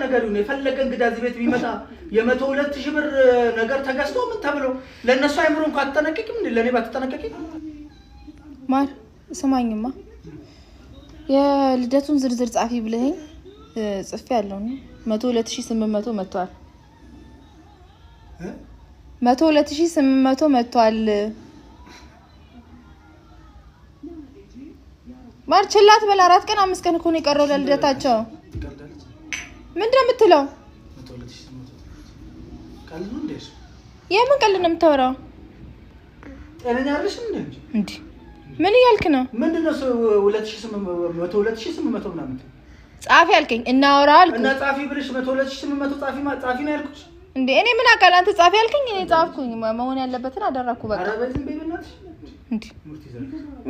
ነገር ነው የፈለገ እንግዳ እዚህ ቤት ቢመጣ የ102,000 ብር ነገር ተገዝቶ ምን ተብሎ ለነሱ አይምሮ እንኳን አትጠነቀቂም እንዴ? ለኔ ባትጠነቀቂ ማር ስማኝማ የልደቱን ዝርዝር ጻፊ ብለኝ ጽፌ ያለው ነው 102,800 መጥቷል 102,800 መጥቷል ማርችላት በላ 4 ቀን 5 ቀን እኮ ነው የቀረው ለልደታቸው ምንድነው የምትለው 102,800 ቀልድ ነው እንዴ የምን ቀልድ ነው የምታወራው ጤነኛ አይደለሽ እንዴ ምን እያልክ ነው ምንድነው 102,800 ምናምን ጻፊ ያልከኝ እናወራ አልኩ እና ጻፊ ብለሽ 102,800 ጻፊ ነው ያልኩሽ እንዴ እኔ ምን አቃል አንተ ጻፊ ያልከኝ እኔ ጻፍኩኝ መሆን ያለበትን አደረኩ በቃ አረ በዝም በይናትሽ እንዴ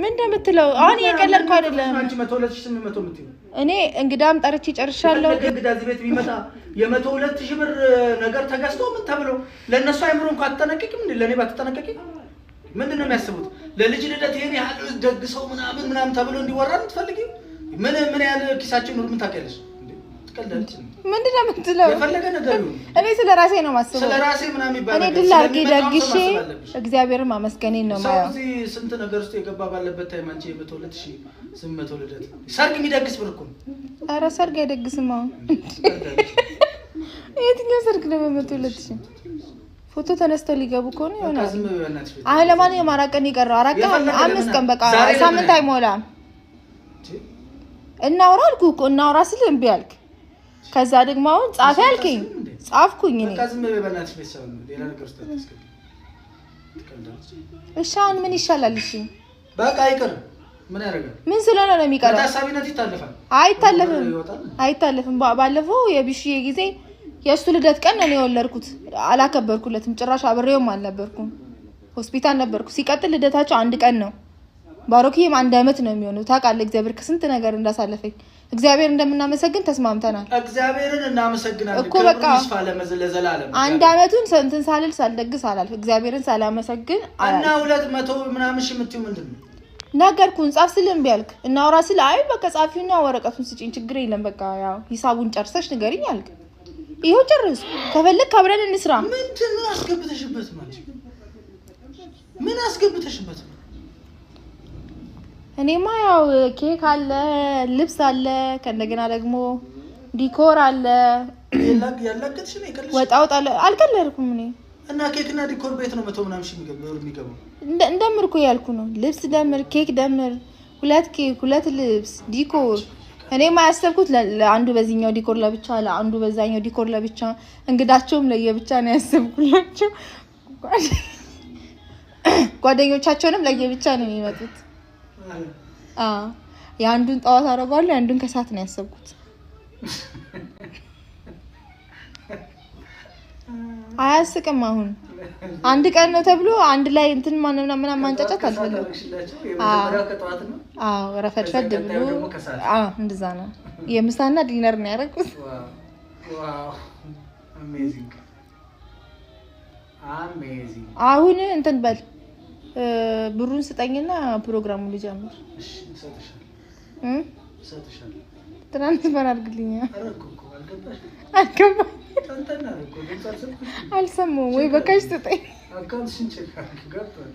ምን እንደምትለው አሁን የቀለድኩ አይደለም አንቺ 102,800 ምትይው እኔ እንግዳም ጠርቼ ጨርሻለሁ እንግዳ እዚህ ቤት ቢመጣ የ102,000 ብር ነገር ተገዝቶ ምን ተብሎ ለነሱ አይምሮ እንኳን አትጠነቀቂም እንዴ? ለኔ ባትጠነቀቂ ምንድነው የሚያስቡት? ለልጅ ልደት ይሄን ያህል ደግሰው ምናምን ተብሎ እንዲወራ የምትፈልጊው ምን ያህል ኪሳችን ኑር ምን ታውቂያለሽ እንዴ? ትቀልዳለች ምንድነው የምትለው? የፈለገ ነገር ይሁን እኔ ስለራሴ ነው ማስበው ስለራሴ ምናምን ይባላል። እኔ ድል አድርጌ ደግሼ እግዚአብሔርን ማመስገኔን ነው ማለት ነው። ስንት ነገር ውስጥ የገባ ባለበት ታይም አንቺ 102,800 ልደት ሰርግ የሚደግስ ብር እኮ ኧረ ሰርግ አይደግስም አሁን የትኛው ሰርግ ነው 102,000 ፎቶ ተነስተው ሊገቡ እኮ ነው ይሆናል አሁን ለማንኛውም 4 ቀን ይቀረው 4 ቀን 5 ቀን በቃ ሳምንት አይሞላም እናውራ አልኩህ እኮ እናውራ ስል እምቢ አልክ ከዛ ደግሞ አሁን ጻፊ አልከኝ ጻፍኩኝ እኔ ከዝም በበናትሽ ቤተሰብ ነው ሌላ ነገር ውስጥ አትስከቢ እሺ አሁን ምን ይሻላል እሺ በቃ አይቀር ምን ያደርጋል ምን ስለሆነ ነው የሚቀረው ታሳቢነት ይታለፋል አይታለፍም ባለፈው የቢሽዬ ጊዜ የእሱ ልደት ቀን ነው የወለድኩት አላከበርኩለትም ጭራሽ አብሬውም አልነበርኩም ሆስፒታል ነበርኩ ሲቀጥል ልደታቸው 1 ቀን ነው ባሮኪም 1 አመት ነው የሚሆነው ታውቃለህ እግዚአብሔር ከስንት ነገር እንዳሳለፈኝ እግዚአብሔር እንደምናመሰግን ተስማምተናል እግዚአብሔርን እናመሰግናለን እኮ በቃ ይስፋለ ለዘላለም 1 አመቱን እንትን ሳልደግስ አላልፍ እግዚአብሔርን ሳላመሰግን እና 200 ምናምን ሺህ የምትይው ምንድነው ነገርኩን ጻፍ ስልም ቢያልክ እናውራ ስለ አይ በቃ ጻፊውና ወረቀቱን ስጪኝ ችግር የለም በቃ ያው ሂሳቡን ጨርሰሽ ንገሪኝ አልክ ይሄው ጨርስ ከፈለክ አብረን እንስራ ምን አስገብተሽበት ማለት ምን አስገብተሽበት እኔማ ያው ኬክ አለ ልብስ አለ ከእንደገና ደግሞ ዲኮር አለ ያላቀጥሽ ነው ይቀልሽ ወጣው አልቀለርኩም እኔ እና ኬክ እና ዲኮር ቤት ነው 100 ምናምን ሺህ የሚገባው እንደምርኩ ያልኩ ነው ልብስ ደምር ኬክ ደምር 2 ኬክ 2 ልብስ ዲኮር እኔ ማያሰብኩት ለአንዱ በዚህኛው ዲኮር ለብቻ ለአንዱ በዛኛው ዲኮር ለብቻ እንግዳቸውም ለየብቻ ነው ያሰብኩላቸው ጓደኞቻቸውንም ለየብቻ ነው የሚመጡት የአንዱን ጣዋት አረጋለሁ የአንዱን ከሳት ነው ያሰብኩት አያስቅም አሁን 1 ቀን ነው ተብሎ አንድ ላይ እንትን ማንና ማንጫጫት አልፈልግም ረፈድፈድ ብሎ እንደዛ ነው የምሳና ዲነር ነው ያደረኩት ዋው አሜዚንግ አሁን እንትን በል ብሩን ስጠኝና ፕሮግራሙን ልጀምር እሺ ሰጥሻለሁ ትራንስፈር አድርግልኝ አረኩኩ አልገባኝ ተንተና እኮ አልሰማሁም ወይ በቃሽ ስጠኝ አካውንትሽን ቼክ አድርግ ገብቷል